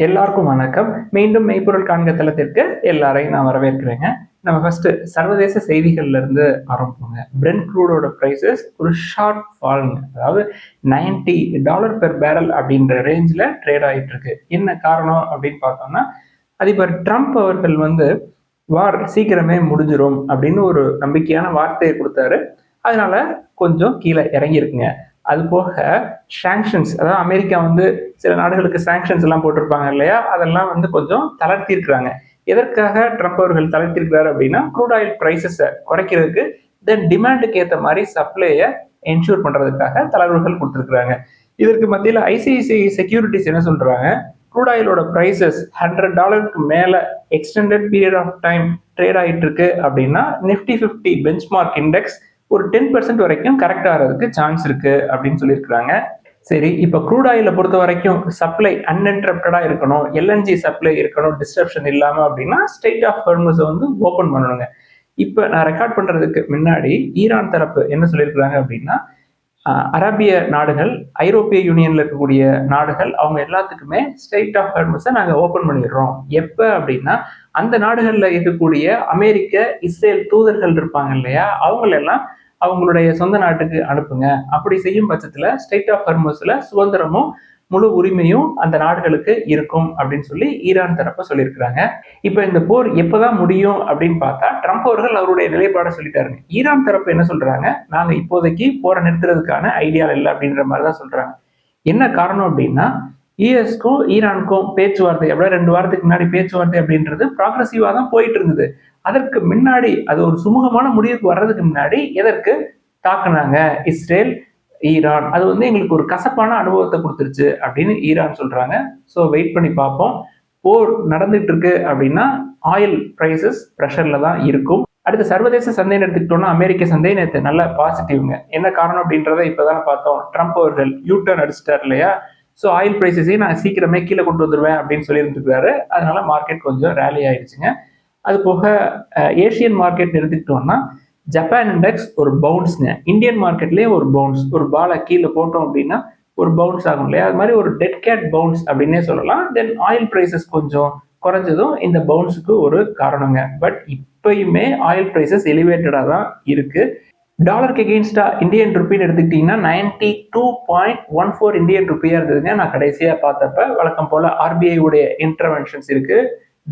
எல்லாருக்கும் வணக்கம். மீண்டும் மெய்ப்பொருள் காண்க தளத்திற்கு எல்லாரையும் நான் வரவேற்கிறேங்க. நம்ம ஃபர்ஸ்ட் சர்வதேச செய்திகள்ல இருந்து ஆரம்பிப்போங்க. பிரெண்ட் க்ரூடோட பிரைசஸ் ஒரு ஷார்ட் ஃபால்ங்க. அதாவது $90 பெர் பேரல் அப்படின்ற ரேஞ்சில் ட்ரேட் ஆகிட்டு இருக்கு. என்ன காரணம் அப்படின்னு பார்த்தோம்னா, அதிபர் ட்ரம்ப் அவர்கள் வார் சீக்கிரமே முடிஞ்சிடும் அப்படின்னு ஒரு நம்பிக்கையான வார்த்தையை கொடுத்தாரு. அதனால கொஞ்சம் கீழே இறங்கியிருக்குங்க. அது போக சாங்ஷன்ஸ், அதாவது அமெரிக்கா சில நாடுகளுக்கு சாங்ஷன்ஸ் எல்லாம் போட்டிருப்பாங்க இல்லையா, அதெல்லாம் கொஞ்சம் தளர்த்தி இருக்கிறாங்க. எதற்காக ட்ரம்ப் அவர்கள் தளர்த்திருக்கிறாரு அப்படின்னா, க்ரூட் ஆயில் பிரைசஸை குறைக்கிறதுக்கு, தென் டிமாண்டுக்கு ஏற்ற மாதிரி சப்ளையை என்ஷூர் பண்றதுக்காக தளர்வுகள் கொடுத்துருக்குறாங்க. இதற்கு மத்தியில் ஐசிஐசிஐ செக்யூரிட்டிஸ் என்ன சொல்றாங்க, க்ரூட் ஆயிலோட பிரைசஸ் $100 மேல extended period of time trade ஆகிட்டு இருக்கு அப்படின்னா நிஃப்டி 50 பெஞ்ச்மார்க் இண்டெக்ஸ் ஒரு 10% வரைக்கும் கரெக்ட் ஆகிறதுக்கு சான்ஸ் இருக்கு அப்படின்னு சொல்லியிருக்கிறாங்க. சரி, இப்போ க்ரூட் ஆயிலை பொறுத்த வரைக்கும் சப்ளை அன்இன்டரப்டடா இருக்கணும், எல்என்ஜி சப்ளை இருக்கணும், டிஸ்டர்ப்ஷன் இல்லாம அப்படின்னா ஸ்ட்ரெய்ட் ஆஃப் ஹார்முஸை ஓப்பன் பண்ணணுங்க. இப்போ நான் ரெக்கார்ட் பண்றதுக்கு முன்னாடி ஈரான் தரப்பு என்ன சொல்லியிருக்கிறாங்க அப்படின்னா, அரேபிய நாடுகள், ஐரோப்பிய யூனியன்ல இருக்கக்கூடிய நாடுகள், அவங்க எல்லாத்துக்குமே ஸ்ட்ரெய்ட் ஆஃப் ஹார்முஸை நாங்கள் ஓப்பன் பண்ணிடுறோம். எப்போ அப்படின்னா, அந்த நாடுகளில் இருக்கக்கூடிய அமெரிக்க, இஸ்ரேல் தூதர்கள் இருப்பாங்க இல்லையா, அவங்களெல்லாம் அவங்களுடைய சொந்த நாட்டுக்கு அனுப்புங்க. அப்படி செய்யும் பட்சத்தில் ஸ்ட்ரெய்ட் ஆஃப் ஹார்முஸ்ல சுதந்திரமும் முழு உரிமையும் அந்த நாடுகளுக்கு இருக்கும் அப்படின்னு சொல்லி ஈரான் தரப்ப சொல்லியிருக்கிறாங்க. இப்போ இந்த போர் எப்போதான் முடியும் அப்படின்னு பார்த்தா, ட்ரம்ப் அவர்கள் அவருடைய நிலைப்பாடை சொல்லிட்டாருங்க. ஈரான் தரப்பு என்ன சொல்றாங்க, நாங்க இப்போதைக்கு போரை நிறுத்துறதுக்கான ஐடியா இல்லை அப்படின்ற மாதிரி தான் சொல்றாங்க. என்ன காரணம் அப்படின்னா, யூஎஸ்க்கும் ஈரானுக்கும் பேச்சுவார்த்தை, அப்படியே 2 வாரத்துக்கு முன்னாடி பேச்சுவார்த்தை அப்படின்றது ப்ராக்ரஸிவா தான் போயிட்டு இருந்தது. அதற்கு முன்னாடி, அது ஒரு சுமூகமான முடிவுக்கு வர்றதுக்கு முன்னாடி எதற்கு தாக்குனாங்க இஸ்ரேல், ஈரான். அது எங்களுக்கு ஒரு கசப்பான அனுபவத்தை கொடுத்துருச்சு அப்படின்னு ஈரான் சொல்றாங்க. ஸோ வெயிட் பண்ணி பார்ப்போம். போர் நடந்துட்டு இருக்கு அப்படின்னா ஆயில் பிரைசஸ் ப்ரெஷர்ல தான் இருக்கும். அடுத்த சர்வதேச சந்தைன்னு எடுத்துக்கிட்டோம்னா, அமெரிக்க சந்தை நேற்று நல்ல பாசிட்டிவ்ங்க. என்ன காரணம் அப்படின்றத இப்போதான் பார்த்தோம். ட்ரம்ப் அவர்கள் யூட்டர்ன் அடிச்சிட்டார் இல்லையா, ஸோ ஆயில் பிரைசஸையும் நான் சீக்கிரமே கீழே கொண்டு வந்துடுவேன் அப்படின்னு சொல்லியிருந்துருக்காரு. அதனால மார்க்கெட் கொஞ்சம் ரேலி ஆயிடுச்சுங்க. அது போக ஏஷியன் மார்க்கெட் எடுத்துக்கிட்டோம்னா, ஜப்பான் இண்டெக்ஸ் ஒரு பவுன்ஸ்ங்க. இந்தியன் மார்க்கெட்லேயே ஒரு பவுன்ஸ், ஒரு பாலை கீழே போட்டோம் அப்படின்னா ஒரு பவுன்ஸ் ஆகும் இல்லையா, அது மாதிரி ஒரு டெட் கேட் பவுன்ஸ் அப்படின்னே சொல்லலாம். தென் ஆயில் பிரைசஸ் கொஞ்சம் குறைஞ்சதும் இந்த பவுன்ஸுக்கு ஒரு காரணங்க. பட் இப்பயுமே ஆயில் பிரைசஸ் எலிவேட்டடாக தான் இருக்கு. டாலருக்கு எகெயின்ஸ்டா இந்தியன் ருப்பின்னு எடுத்துக்கிட்டீங்கன்னா 92.14 இந்தியன் ருப்பியா இருந்ததுங்க நான் கடைசியா பார்த்தப்ப. வழக்கம் போல ஆர்பிஐ உடைய இன்டர்வென்ஷன்ஸ் இருக்கு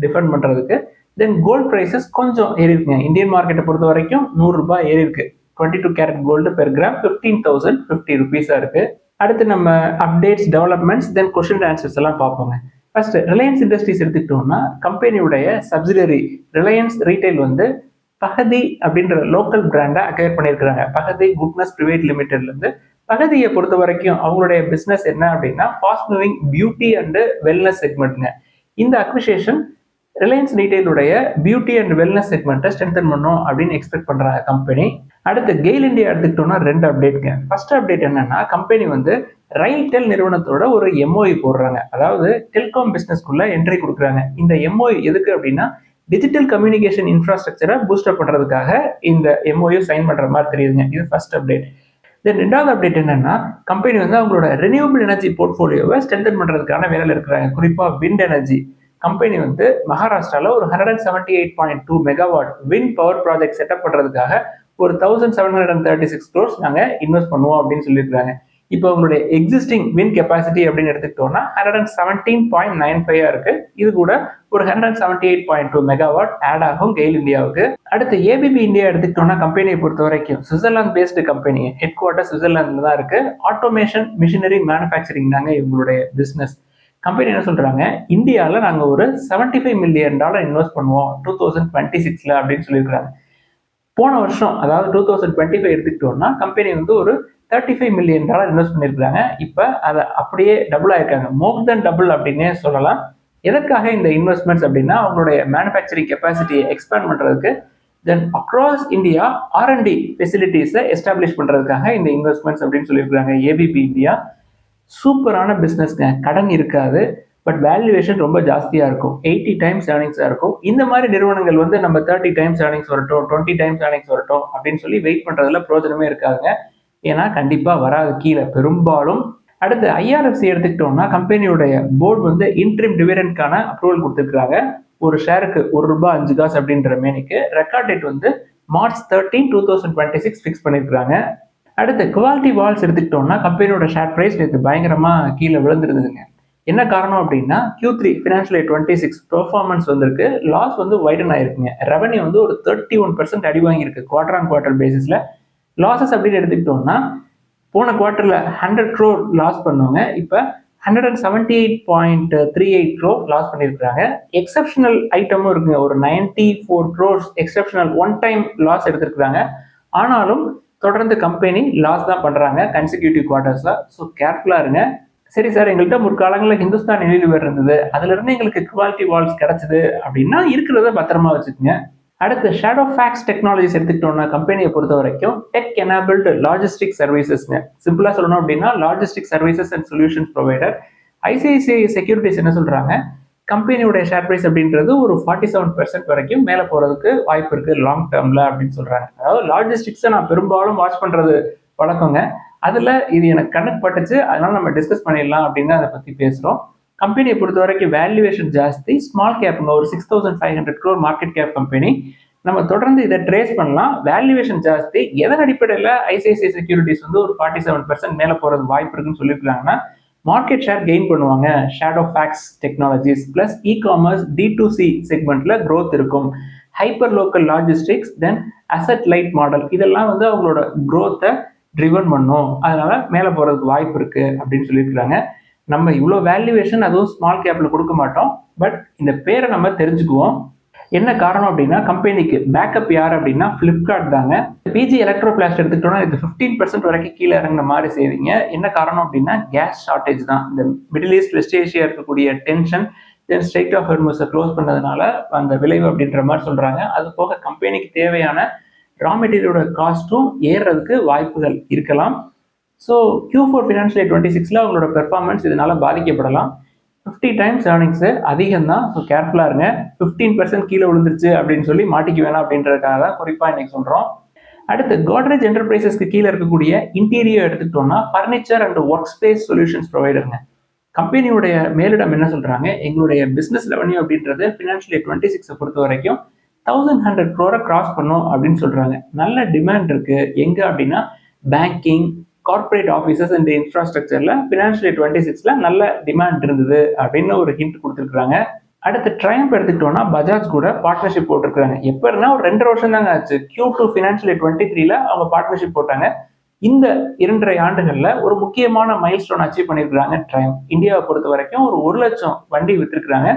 டிஃபெண்ட் பண்றதுக்கு. தென் கோல்ட் பிரைசஸ் கொஞ்சம் ஏறி இருக்குங்க. இந்தியன் மார்க்கெட்டை பொறுத்த வரைக்கும் $100 ஏறி இருக்கு. 22 கேரட் கோல்டு பெர் கிராம் 15,050 ருபீஸா இருக்கு. அடுத்து நம்ம updates, developments, then question answers எல்லாம் பார்ப்போங்க. ஃபர்ஸ்ட் ரிலையன்ஸ் இண்டஸ்ட்ரீஸ் எடுத்துக்கிட்டோம்னா, கம்பெனியுடைய சப்சிடரி ரிலையன்ஸ் ரீட்டைல் பகதி அப்படின்ற லோக்கல் பிராண்டை அக்வயர் பண்ணியிருக்கிறாங்க. பகதி குட்னஸ் பிரைவேட் லிமிடெட்ல இருந்து. பகதியை பொறுத்த வரைக்கும் அவங்களுடைய பிசினஸ் என்ன அப்படின்னா, fast moving beauty and wellness செக்மெண்ட்ங்க. இந்த அக்விசிஷன் ரிலையன்ஸ் ரீட்டைலுடைய பியூட்டி அண்ட் வெல்னஸ் செக்மெண்ட்டை ஸ்ட்ரென்தன் பண்ணும் அப்படின்னு எக்ஸ்பெக்ட் பண்றாங்க கம்பெனி. அடுத்து கெயில் இந்தியா எடுத்துக்கிட்டோம்னா 2 அப்டேட்ங்க. ஃபர்ஸ்ட் அப்டேட் என்னன்னா, கம்பெனி ரயில்டெல் நிறுவனத்தோட ஒரு எம்ஓஇ போடுறாங்க. அதாவது டெலிகாம் பிசினஸ்க்குள்ள என்ட்ரி கொடுக்குறாங்க. இந்த எம்ஓஇ எதுக்கு அப்படின்னா, டிஜிட்டல் கம்யூனிகேஷன் இன்ஃப்ராஸ்ட்ரக்சரை பூஸ்டப் பண்றதுக்காக இந்த எம்ஓயு சைன் பண்ற மாதிரி தெரியுதுங்க. இது ஃபர்ஸ்ட் அப்டேட். தென் 2வது அப்டேட் என்னன்னா, கம்பெனி அவங்களோட ரெனியூபிள் எனர்ஜி போர்ட்ஃபோலியோவை ஸ்ட்ரென்தன் பண்றதுக்கான வேலையில் இருக்கிறாங்க. குறிப்பா விண்ட் எனர்ஜி. கம்பெனி மகாராஷ்டிரால ஒரு 178.2 megawatt wind power project setup பண்றதுக்காக ஒரு 1736 crores நாங்க இன்வெஸ்ட் பண்ணுவோம் அப்படின்னு சொல்லியிருக்காங்க. இப்போ உங்களுடைய எக்ஸிஸ்டிங் விண்ட் கெப்பாசிட்டி அப்படின்னு எடுத்துக்கிட்டோம்னா 117.95 இருக்கு. இது கூட ஒரு 178.2 மெகாவாட் ஆட் ஆகும் கெயில் இந்தியாவுக்கு. அடுத்து ஏபிபி இந்தியா எடுத்துக்கிட்டோம்னா, கம்பெனியை பொறுத்த வரைக்கும் Switzerland based company, headquarter சுவிட்சர்லாந்துல தான் இருக்கு. ஆட்டோமேஷன் மிஷினரி மேனுஃபேக்சரிங் தாங்க இவங்களுடைய பிசினஸ். கம்பெனி என்ன சொல்றாங்க, இந்தியாவில் நாங்கள் ஒரு $75 மில்லியன் இன்வெஸ்ட் பண்ணுவோம் 2026 அப்படின்னு சொல்லியிருக்காங்க. போன வருஷம், அதாவது 2025 எடுத்துக்கிட்டோம்னா, கம்பெனி ஒரு $35 மில்லியன் இன்வெஸ்ட் பண்ணியிருக்காங்க. இப்போ அதை அப்படியே டபுள் ஆயிருக்காங்க. மோர் தென் டபுள் அப்படின்னே சொல்லலாம். எதற்காக இந்த இன்வெஸ்ட்மெண்ட்ஸ் அப்படின்னா, அவங்களுடைய மேனுஃபேக்சரிங் கெப்பாசிட்டியை எக்ஸ்பேண்ட் பண்றதுக்கு, தென் அக்ராஸ் இந்தியா R&D ஃபெசிலிட்டிஸை எஸ்டாப்ளிஷ் பண்றதுக்காக இந்த இன்வெஸ்ட்மெண்ட்ஸ் அப்படின்னு சொல்லியிருக்காங்க ஏபிபி இந்தியா. சூப்பரான பிஸ்னஸ்ங்க. கடன் இருக்காது, பட் வேல்யூவேஷன் ரொம்ப ஜாஸ்தியா இருக்கும். 80 டைம்ஸ் ஏர்னிங்ஸா இருக்கும். இந்த மாதிரி நிறுவனங்கள் நம்ம 30 டைம்ஸ் ஏர்னிங்ஸ் வரட்டும், 20 டைம்ஸ் ஏர்னிங்ஸ் வரட்டும் அப்படின்னு சொல்லி வெயிட் பண்றதுல பிரயோஜனமே இருக்காதுங்க. ஏன்னா கண்டிப்பா வராது கீழே. பெரும்பாலும் அடுத்து IRFC எடுத்துக்கிட்டோம்னா கம்பெனியுடைய போர்டு வந்து இன்ட்ரிம் டிவிடெண்ட்கான அப்ரூவல் கொடுத்துருக்காங்க. ஒரு ஷேருக்கு ₹1.05 அப்படின்ற மேனிக்கு ரெக்கார்ட் டேட் வந்து March 13, 2026 ஃபிக்ஸ் பண்ணியிருக்காங்க. அடுத்து குவாலிட்டி வால்ஸ் எடுத்துக்கிட்டோம்னா கம்பெனியோட ஷேர் பிரைஸ் நேற்று பயங்கரமா கீழே விழுந்துருதுங்க. என்ன காரணம் அப்படின்னா Q3 ஃபினான்ஷியல் இயர் 26 பெர்ஃபார்மன்ஸ் வந்திருக்கு, லாஸ் வந்து வைடன் ஆயிருக்குங்க. ரெவன்யூ வந்து ஒரு 31% அடி வாங்கியிருக்கு குவார்டர் ஆன் குவார்டர் பேசிஸ்ல. லாசஸ் அப்படின்னு எடுத்துக்கிட்டோம்னா போன குவார்டர்ல 100 crore லாஸ் பண்ணுவாங்க, இப்போ 178.38 crore லாஸ் பண்ணியிருக்காங்க. எக்ஸப்ஷனல் ஐட்டமும் இருக்குங்க, ஒரு 94 crores exceptional one time loss எடுத்திருக்காங்க. ஆனாலும் தொடர்ந்து கம்பெனி லாஸ் தான் பண்றாங்க கன்சிக்யூட்டிவ் குவார்டர்ஸ்ல. ஸோ கேர்ஃபுல்லா இருங்க. சரி சார், எங்கள்கிட்ட முற்காலங்களில் ஹிந்துஸ்தான் யூனிலிவர் இருந்தது, அதுல இருந்து எங்களுக்கு குவாலிட்டி வால்ஸ் கிடைச்சது அப்படின்னா இருக்கிறத பத்திரமா வச்சுக்கோங்க. அடுத்து ஷேடோஃபேக்ஸ் டெக்னாலஜிஸ் எடுத்துக்கிட்டோம்னா கம்பெனியை பொறுத்த வரைக்கும் டெக் எனேபிள்டு லாஜிஸ்டிக் சர்வீசஸ்ங்க. சிம்பிளா சொல்லணும் அப்படின்னா logistic services and solutions provider. ICICI securities என்ன சொல்றாங்க, கம்பெனியோட ஷேர் பிரைஸ் அப்படின்றது ஒரு 47% வரைக்கும் மேலே போறதுக்கு வாய்ப்பு இருக்கு லாங் டேர்ம்ல அப்படின்னு சொல்றாங்க. அதாவது லாஜிஸ்டிக்ஸை நான் பெரும்பாலும் வாட்ச் பண்றது வழக்கங்க, அதுல இது எனக்கு கணக்கு பட்டுச்சு, அதனால நம்ம டிஸ்கஸ் பண்ணிடலாம் அப்படின்னு அதை பத்தி பேசுறோம். கம்பெனியை பொறுத்த வரைக்கும் வேல்யூவேஷன் ஜாஸ்தி, ஸ்மால் கேப்ங்க, ஒரு 6500 crore மார்க்கெட் கேப் கம்பெனி. நம்ம தொடர்ந்து இதை ட்ரேஸ் பண்ணலாம். வேல்யூவேஷன் ஜாஸ்தி, எதன் அடிப்படையில் ICICI செக்யூரிட்டிஸ் வந்து ஒரு 47% மேலே போறது வாய்ப்பு இருக்குன்னு சொல்லியிருக்காங்கன்னா மார்க்கெட் ஷேர் கெயின் பண்ணுவாங்க. Shadowfax Technologies plus e-commerce D2C செக்மெண்ட்ல growth இருக்கும். Hyper local logistics, then asset light model, இதெல்லாம் வந்து அவங்களோட growth-ஐ ட்ரிவன் பண்ணும், அதனால மேலே போறதுக்கு வாய்ப்பு இருக்கு அப்படின்னு சொல்லியிருக்காங்க. நம்ம இவ்வளோ வேல்யூவேஷன் அதுவும் ஸ்மால் கேப்ல கொடுக்க மாட்டோம், பட் இந்த பேரை நம்ம தெரிஞ்சுக்குவோம். என்ன காரணம் அப்படின்னா கம்பெனிக்கு பேக்கப் யார் அப்படின்னா பிளிப்கார்ட் தாங்க. PG எலக்ட்ரோபிளாஸ்ட் எடுத்துக்கிட்டோம்னா இது 15% வரைக்கும் கீழே இறங்கின மாதிரி செய்வீங்க. என்ன காரணம் அப்படின்னா கேஸ் ஷார்டேஜ் தான். இந்த மிடில் ஈஸ்ட் வெஸ்ட் ஏஷியா இருக்கக்கூடிய டென்ஷன், தென் ஸ்ட்ரெய்ட் ஆஃப் ஹார்முஸை க்ளோஸ் பண்ணதுனால அந்த விளைவு அப்படின்ற மாதிரி சொல்றாங்க. அது போக கம்பெனிக்கு தேவையான ரா மெட்டீரியலோட காஸ்ட்டும் ஏறுறதுக்கு வாய்ப்புகள் இருக்கலாம். ஸோ Q4 ஃபினான்ஷியல் இயர் 26ல அவங்களோட பெர்ஃபார்மன்ஸ் இதனால பாதிக்கப்படலாம். 50 times ஏர்னிங்ஸ் அதிகம் தான், ஸோ கேர்ஃபுல்லா இருங்க. 15% கீழே விழுந்துருச்சு அப்படின்னு சொல்லி மாட்டிக்க வேணாம் அப்படின்றதுக்காக தான் குறிப்பாக இன்னைக்கு சொல்றோம். அடுத்து கோத்ரேஜ் என்டர்பிரைசஸ்க்கு கீழே இருக்கக்கூடிய இன்டீரியர் எடுத்துக்கிட்டோம்னா furniture and work space solutions ப்ரொவைடருங்க. கம்பெனியுடைய மேலிடம் என்ன சொல்றாங்க, எங்களுடைய பிசினஸ் ரெவன்யூ அப்படின்றது ஃபினான்ஷியல் இயர் 26 பொறுத்த வரைக்கும் 1100 crore கிராஸ் பண்ணும் அப்படின்னு சொல்றாங்க. நல்ல டிமாண்ட் இருக்கு. எங்க அப்படின்னா பேங்கிங், கார்பரேட் ஆஃபீஸஸ் அண்ட் இன்ஃப்ராஸ்ட்ரக்சர்ல ஃபினான்ஷியல் இயர் 26ல நல்ல டிமாண்ட் இருந்தது அப்படின்னு ஒரு ஹிண்ட் கொடுத்துருக்காங்க. அடுத்து ட்ரையம்ப் எடுத்துக்கிட்டோம்னா பஜாஜ் கூட பார்ட்னர்ஷிப் போட்டிருக்காங்க. எப்படின்னா ஒரு 2 வருஷம் தாங்க ஆச்சு. Q2 ஃபினான்ஷியல் இயர் 23ல அவங்க பார்ட்னர்ஷிப் போட்டாங்க. இந்த 2.5 ஆண்டுகள்ல ஒரு முக்கியமான மைல்ஸ்டோன் அச்சீவ் பண்ணியிருக்காங்க ட்ரையம்ப். இந்தியாவை பொறுத்த வரைக்கும் ஒரு 1 லட்சம் வண்டி வித்திருக்காங்க.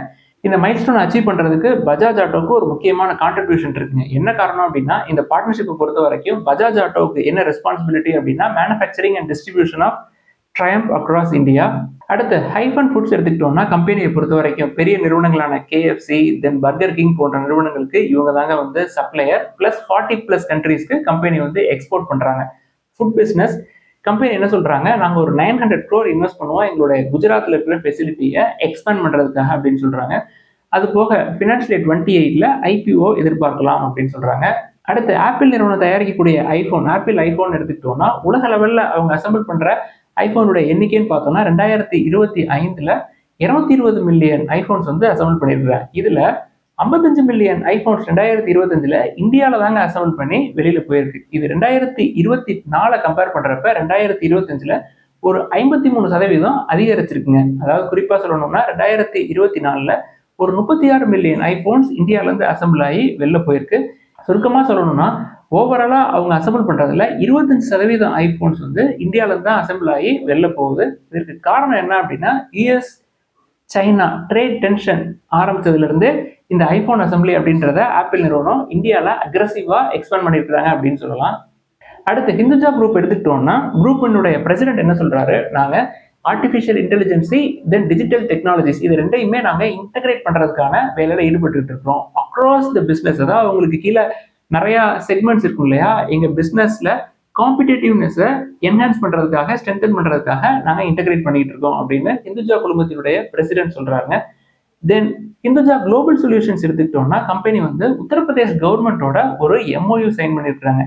இந்த மைல்ஸ்டோன் அச்சீவ் பண்றதுக்கு பஜாஜ் ஆட்டோவுக்கு ஒரு முக்கியமான கான்ட்ரிபியூஷன் இருக்குங்க. என்ன காரணம் அப்படின்னா இந்த பார்ட்னர்ஷிப்பை பொறுத்த வரைக்கும் பஜாஜ் ஆட்டோவுக்கு என்ன ரெஸ்பான்சிபிலிட்டி அப்படின்னா manufacturing and distribution of Triumph across India. அடுத்து ஹைஃபன் ஃபுட்ஸ் எடுத்துக்கிட்டோம்னா கம்பெனியை பொறுத்த வரைக்கும் பெரிய நிறுவனங்களான KFC, தென் பர்கர் கிங் போன்ற நிறுவனங்களுக்கு இவங்க தாங்க வந்து சப்ளையர். பிளஸ் 40+ கண்ட்ரீஸ்க்கு கம்பெனி வந்து எக்ஸ்போர்ட் பண்றாங்க. ஃபுட் பிசினஸ் கம்பெனி என்ன சொல்றாங்க, நாங்க ஒரு 900 crore இன்வெஸ்ட் பண்ணுவோம் எங்களுடைய குஜராத்ல இருக்கிற ஃபெசிலிட்டியை எக்ஸ்பேண்ட் பண்றதுக்காக அப்படின்னு சொல்றாங்க. அது போக ஃபினான்ஷியல் இயர் 28ல IPO எதிர்பார்க்கலாம் அப்படின்னு சொல்றாங்க. அடுத்து ஆப்பிள் நிறுவனம் தயாரிக்கக்கூடிய ஆப்பிள் ஐபோன் எடுத்துக்கிட்டோம்னா உலக லெவல்ல அவங்க அசம்பிள் பண்ற ஐபோனுடைய எண்ணிக்கைன்னு பார்த்தோம்னா 2025ல 220 மில்லியன் ஐபோன்ஸ் வந்து அசம்பிள் பண்ணியிருக்காங்க. இதுல 55 மில்லியன் ஐபோன்ஸ் 2025ல இந்தியாவில தாங்க அசம்பிள் பண்ணி வெளியில போயிருக்கு. இது 2024 கம்பேர் பண்றப்ப 2025ல ஒரு 53% அதிகரிச்சிருக்குங்க. அதாவது குறிப்பா சொல்லணும்னா 2024ல ஒரு 36 மில்லியன் ஐபோன்ஸ் இந்தியாவில இருந்து அசம்பிள் ஆகி வெளில போயிருக்கு. சுருக்கமா சொல்லணும்னா ஓவராலா அவங்க அசம்பிள் பண்றதுல 25% ஐபோன்ஸ் வந்து இந்தியாவில இருந்து தான் அசம்பிள் ஆகி வெளில போகுது. இதற்கு காரணம் என்ன அப்படின்னா US சைனா ட்ரேட் டென்ஷன் ஆரம்பிச்சதுல இருந்து இந்த ஐபோன் அசம்பிளி அப்படின்றத ஆப்பிள் நிறுவனம் இந்தியாவில் அக்ரெசிவா எக்ஸ்பேண்ட் பண்ணியிருக்காங்க அப்படின்னு சொல்லலாம். அடுத்து ஹிந்துஜா குரூப் எடுத்துக்கிட்டோம்னா குரூப்பினுடைய பிரசிடென்ட் என்ன சொல்றாரு, நாங்க ஆர்டிஃபிஷியல் இன்டெலிஜென்சி தென் டிஜிட்டல் டெக்னாலஜிஸ் இது ரெண்டையுமே நாங்க இன்டகிரேட் பண்றதுக்கான வேலையில ஈடுபட்டு இருக்கிறோம் அக்ராஸ் த பிசினஸ். அதாவது அவங்களுக்கு கீழே நிறைய செக்மெண்ட்ஸ் இருக்கும் இல்லையா, எங்க பிசினஸ்ல காம்படிட்டிவ்னஸை என்ஹான்ஸ் பண்றதுக்காக ஸ்ட்ரென்தன் பண்றதுக்காக நாங்கள் இன்டகிரேட் பண்ணிட்டு இருக்கோம் அப்படின்னு ஹிந்துஜா குழுமத்தினுடைய பிரசிடென்ட் சொல்றாங்க. தென் ஹிந்துஜா குளோபல் சொல்யூஷன்ஸ் எடுத்துக்கிட்டோம்னா கம்பெனி வந்து உத்தரப்பிரதேஷ் கவர்மெண்டோட ஒரு MOU சைன் பண்ணியிருக்காங்க.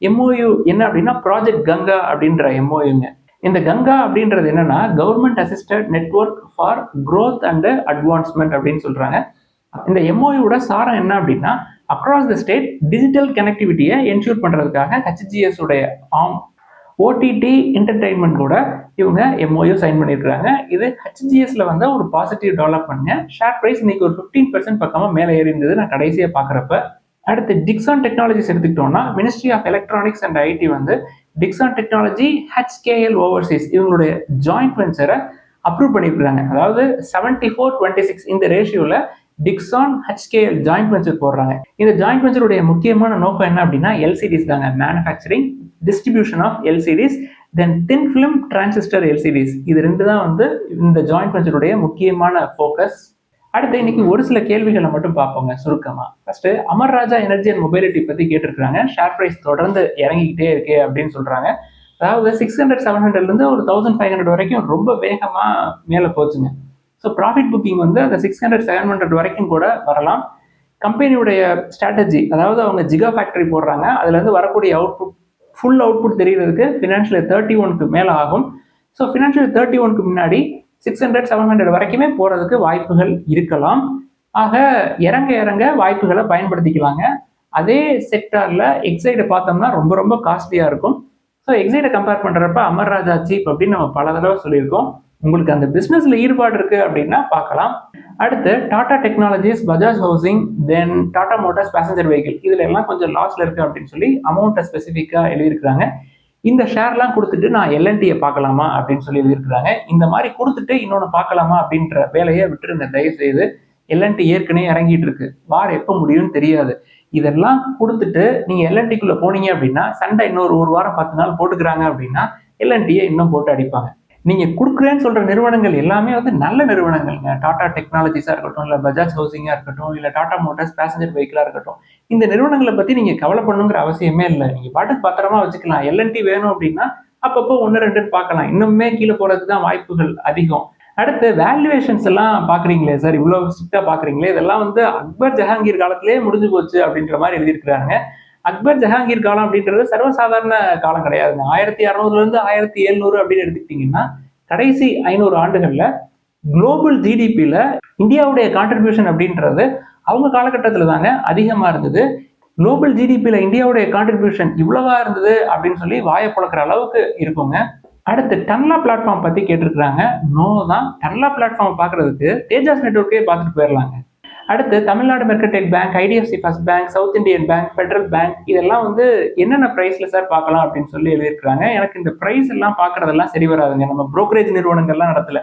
MOU என்ன அப்படின்னா ப்ராஜெக்ட் கங்கா அப்படின்ற MOUங்க. இந்த கங்கா அப்படின்றது என்னன்னா government assisted network for growth and advancement அப்படின்னு சொல்றாங்க. இந்த எம்ஓயோட சாரம் என்ன அப்படின்னா அக்ராஸ் த ஸ்டேட் டிஜிட்டல் கனெக்டிவிட்டியை என்ஷூர் பண்றதுக்காக ஹெச்ஜிஎஸ் உடைய ஆம் ஓடிடி என்டர்டைன்மெண்ட் கூட இவங்க எம்ஓயு சைன் பண்ணியிருக்காங்க. இது ஹெச்ஜிஎஸ்ல வந்து ஒரு பாசிட்டிவ் டெவலப்மெண்ட்ங்க. ஷேர் பிரைஸ் இன்னைக்கு ஒரு 15% பக்கமா மேலே ஏறி இருந்தது நான் கடைசியாக பார்க்குறப்ப. அடுத்து டிக்ஸான் டெக்னாலஜிஸ் எடுத்துக்கிட்டோம்னா ministry of electronics and IT வந்து டிக்ஸான் டெக்னாலஜி ஹெச்கேஎல் ஓவர்சீஸ் இவங்களுடைய ஜாயிண்ட் வெஞ்சரை அப்ரூவ் பண்ணியிருக்காங்க. அதாவது 74:26 இந்த ரேஷியோவில் டிக்ஸான் ஹெச்கேஎல் ஜாயிண்ட் வெஞ்சர் போடுறாங்க. இந்த ஜாயிண்ட் வெஞ்சருடைய முக்கியமான நோக்கம் என்ன அப்படின்னா எல்சிடிஸ் தாங்க, manufacturing distribution of LCDs then thin film transistor LCDs. இது ரெண்டு தான் வந்து இந்த ஜாயிண்ட் வெஞ்சருடைய முக்கியமான ஃபோக்கஸ். அடுத்து இன்னைக்கு ஒரு சில கேள்விகளை மட்டும் பார்ப்போங்க சுருக்கமா. First Amar Raja energy and mobility பத்தி கேட்டிருக்காங்க. ஷேர் பிரைஸ் தொடர்ந்து இறங்கிக்கிட்டே இருக்கு அப்படின்னு சொல்றாங்க. அதாவது 600-700 இருந்து ஒரு 1500 வரைக்கும் ரொம்ப வேகமா மேலே போச்சுங்க. ஸோ ப்ராஃபிட் புக்கிங் வந்து அந்த 600-700 வரைக்கும் கூட வரலாம். கம்பெனியுடைய ஸ்ட்ராட்டஜி, அதாவது அவங்க ஜிகா ஃபேக்டரி போடுறாங்க, அதுல இருந்து வரக்கூடிய அவுட்புட் ஃபுல் அவுட்புட் தெரியறதுக்கு ஃபினான்ஷியல் 31க்கு மேலே ஆகும். ஸோ ஃபினான்ஷியல் 31க்கு முன்னாடி 600-700 வரைக்குமே போறதுக்கு வாய்ப்புகள் இருக்கலாம். ஆக இறங்க இறங்க வாய்ப்புகளை பயன்படுத்திக்கலாங்க. அதே செக்டார்ல எக்ஸைடை பார்த்தோம்னா ரொம்ப ரொம்ப காஸ்ட்லியா இருக்கும். ஸோ எக்ஸைடை கம்பேர் பண்றப்ப அமர் ராஜா சீப் அப்படின்னு நம்ம பல தடவை சொல்லியிருக்கோம். உங்களுக்கு அந்த பிசினஸ்ல ஈடுபாடு இருக்கு அப்படின்னா பார்க்கலாம். அடுத்து டாடா டெக்னாலஜிஸ், பஜாஜ் ஹவுசிங், தென் டாடா மோட்டார்ஸ் பேசஞ்சர் வெஹிக்கிள், இதுல எல்லாம் கொஞ்சம் லாஸ்ல இருக்கு அப்படின்னு சொல்லி அமௌண்ட்டை ஸ்பெசிஃபிக்கா எழுதியிருக்கிறாங்க. இந்த ஷேர்லாம் கொடுத்துட்டு நான் எல்என்டியை பார்க்கலாமா அப்படின்னு சொல்லி எழுதியிருக்கிறாங்க. இந்த மாதிரி கொடுத்துட்டு இன்னொன்று பார்க்கலாமா அப்படின்ற வேலையை விட்டுருங்க தயவு செய்து. எல்என்டி ஏற்கனவே இறங்கிட்டு இருக்கு, வார் எப்போ முடியும்னு தெரியாது. இதெல்லாம் கொடுத்துட்டு நீங்க எல்என்டிக்குள்ள போனீங்க அப்படின்னா சண்டை இன்னொரு ஒரு வாரம் 10 நாள் போட்டுக்கிறாங்க அப்படின்னா எல்என்டியை இன்னும் போட்டு அடிப்பாங்க. நீங்க கொடுக்குறேன்னு சொல்ற நிறுவனங்கள் எல்லாமே வந்து நல்ல நிறுவனங்கள்ங்க. டாடா டெக்னாலஜிஸா இருக்கட்டும், இல்ல பஜாஜ் ஹவுசிங்கா இருக்கட்டும், இல்ல டாடா மோட்டார்ஸ் பேசஞ்சர் வெஹிக்கிளா இருக்கட்டும், இந்த நிறுவனங்களை பத்தி நீங்க கவலைப்படணுங்கிற அவசியமே இல்லை. நீங்க பாட்டுக்கு பத்திரமா வச்சுக்கலாம். எல்என்டி வேணும் அப்படின்னா அப்பப்போ 1-2 பார்க்கலாம். இன்னுமே கீழே போறதுக்கு தான் வாய்ப்புகள் அதிகம். அடுத்து வேல்யூவேஷன்ஸ் எல்லாம் பாக்குறீங்களே சார், இவ்வளவு ஸ்ட்ரிக்டா பாக்குறீங்களே, இதெல்லாம் வந்து அக்பர் ஜஹாங்கீர் காலத்திலேயே முடிஞ்சு போச்சு அப்படின்ற மாதிரி எழுதியிருக்கிறாங்க. அக்பர் ஜஹாங்கீர் காலம் அப்படின்றது சர்வசாதாரண காலம் கிடையாதுங்க. 1600 இருந்து 1700 அப்படின்னு எடுத்துக்கிட்டீங்கன்னா கடைசி 500 ஆண்டுகள்ல குளோபல் ஜிடிபியில இந்தியாவுடைய கான்ட்ரிபியூஷன் அப்படின்றது அவங்க காலகட்டத்தில் தாங்க அதிகமா இருந்தது. குளோபல் ஜிடிபியில இந்தியாவுடைய கான்ட்ரிபியூஷன் இவ்வளவா இருந்தது அப்படின்னு சொல்லி வாயை புழக்கிற அளவுக்கு இருக்குங்க. அடுத்து டன்லா பிளாட்ஃபார்ம் பத்தி கேட்டிருக்கிறாங்க. நோ தான். டன்லா பிளாட்ஃபார்ம் பாக்குறதுக்கு தேஜாஸ் நெட்வொர்க்கே பார்த்துட்டு போயிடலாங்க. அடுத்து Tamil Nadu mercantile bank, IDFC first bank, south Indian bank, federal bank, இதெல்லாம் வந்து என்னென்ன பிரைஸ்ல சார் பார்க்கலாம் அப்படின்னு சொல்லி எழுதியிருக்காங்க. எனக்கு இந்த பிரைஸ் எல்லாம் பார்க்கறதெல்லாம் சரி வராதுங்க. நம்ம புரோக்கரேஜ் நிறுவனங்கள்லாம் நடத்தல,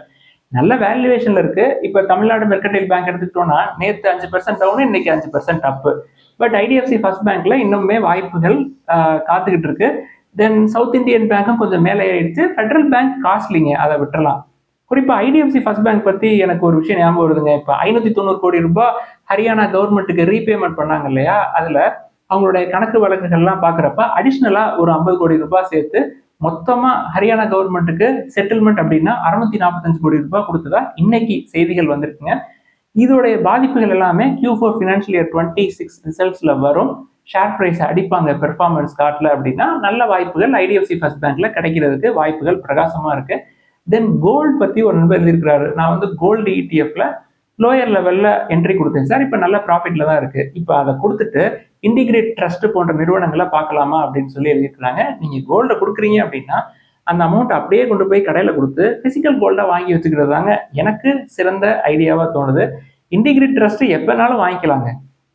நல்ல வேல்யூவேஷன்ல இருக்கு. இப்ப தமிழ்நாடு மெர்கன்டைல் பேங்க் எடுத்துக்கிட்டோம்னா நேற்று 5% டவுன், இன்னைக்கு 5% அப். பட் ஐடிஎஃப்சி ஃபர்ஸ்ட் பேங்க்ல இன்னுமே வாய்ப்புகள் காத்துக்கிட்டு இருக்கு. தென் சவுத் இந்தியன் பேங்க்கும் கொஞ்சம் மேலே ஏறிடுச்சு. ஃபெடரல் பேங்க் காஸ்ட்லிங்க, அதை விட்டுறலாம். குறிப்பா ஐடிஎஃப்சி ஃபர்ஸ்ட் பேங்க் பத்தி எனக்கு ஒரு விஷயம் ஞாபகம் வருதுங்க. இப்ப 590 கோடி ரூபாய் ஹரியானா கவர்மெண்ட்டுக்கு ரீபேமெண்ட் பண்ணாங்க இல்லையா, அதுல அவங்களுடைய கணக்கு வழக்குகள்லாம் பாக்குறப்ப அடிஷ்னலா ஒரு 50 கோடி ரூபாய் சேர்த்து மொத்தமா ஹரியானா கவர்மெண்ட்டுக்கு செட்டில்மெண்ட் அப்படின்னா 645 கோடி ரூபாய் கொடுத்ததா இன்னைக்கு செய்திகள் வந்திருக்குங்க. இதோடைய பாதிப்புகள் எல்லாமே Q4 ஃபினான்ஷியல் இயர் 26 ரிசல்ட்ஸ்ல வரும். ஷேர் பிரைஸ் அடிப்பாங்க பெர்ஃபார்மன்ஸ் காட்டல அப்படின்னா நல்ல வாய்ப்புகள் ஐடிஎஃப்சி ஃபர்ஸ்ட் பேங்க்ல கிடைக்கிறதுக்கு வாய்ப்புகள் பிரகாசமா இருக்கு. தென் கோல்டு பத்தி ஒரு நண்பர் எழுதியிருக்கிறாரு. நான் வந்து கோல்டு இடிஎஃப்ல லோயர் லெவல்ல என்ட்ரி கொடுத்தேன் சார், இப்ப நல்ல ப்ராஃபிட்ல தான் இருக்கு. இப்ப அதை கொடுத்துட்டு இன்டிகிரேட் ட்ரஸ்ட் போன்ற நிறுவனங்களை பார்க்கலாமா அப்படின்னு சொல்லி எழுதியிருக்கிறாங்க. நீங்க கோல்டை கொடுக்குறீங்க அப்படின்னா அந்த அமௌண்ட் அப்படியே கொண்டு போய் கடையில கொடுத்து பிசிக்கல் கோல்டா வாங்கி வச்சுக்கிறது தாங்க எனக்கு சிறந்த ஐடியாவா தோணுது. இன்டிகிரேட் ட்ரஸ்ட் எப்பனாலும் வாங்கிக்கலாங்க,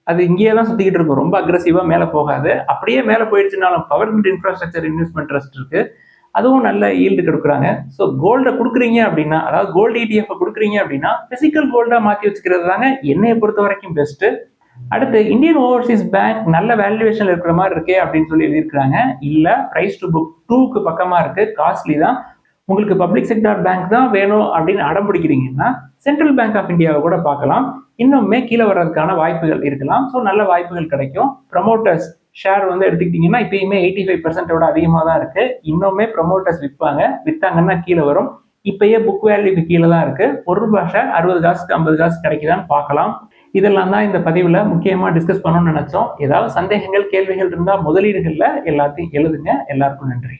அது இங்கேயே தான் சுத்திக்கிட்டு இருக்கும், ரொம்ப அக்ரெசிவா மேல போகாது. அப்படியே மேல போயிடுச்சுனாலும் power grid infrastructure investment trust இருக்கு, அதுவும் நல்ல ஈல்டு கொடுக்குறாங்க. ஸோ கோல்டை கொடுக்குறீங்க அப்படின்னா, அதாவது கோல்டு இடிஎஃப் கொடுக்குறீங்க அப்படின்னா பிசிக்கல் கோல்டா மாற்றி வச்சுக்கிறது தாங்க என்னைய பொறுத்த வரைக்கும் பெஸ்ட். அடுத்து இந்தியன் ஓவர்சீஸ் பேங்க் நல்ல வேல்யூவேஷன்ல இருக்கிற மாதிரி இருக்கே அப்படின்னு சொல்லி எழுதியிருக்கிறாங்க. இல்ல, பிரைஸ் டு புக் 2க்கு பக்கமா இருக்கு, காஸ்ட்லி தான். உங்களுக்கு பப்ளிக் செக்டார் பேங்க் தான் வேணும் அப்படின்னு அடம் பிடிக்கிறீங்கன்னா சென்ட்ரல் பேங்க் ஆஃப் இந்தியாவை கூட பார்க்கலாம். இன்னுமே கீழே வர்றதுக்கான வாய்ப்புகள் இருக்கலாம். ஸோ நல்ல வாய்ப்புகள் கிடைக்கும். ப்ரமோட்டர்ஸ் ஷேர் வந்து எடுத்துக்கிட்டீங்கன்னா இப்பயுமே 85%ஓட அதிகமாக தான் இருக்கு. இன்னுமே ப்ரமோட்டர்ஸ் வித்தாங்கன்னா கீழே வரும். இப்பயே புக் வேல்யூக்கு கீழே தான் இருக்கு. ₹1 ஷேர் 60 காசுக்கு 50 காசு கிடைக்குதான்னு பார்க்கலாம். இதெல்லாம் தான் இந்த பதிவுல முக்கியமா டிஸ்கஸ் பண்ணணும்னு நினைச்சோம். ஏதாவது சந்தேகங்கள் கேள்விகள் இருந்தா முதலீடுகள்ல எல்லாத்தையும் எழுதுங்க. எல்லாருக்கும் நன்றி.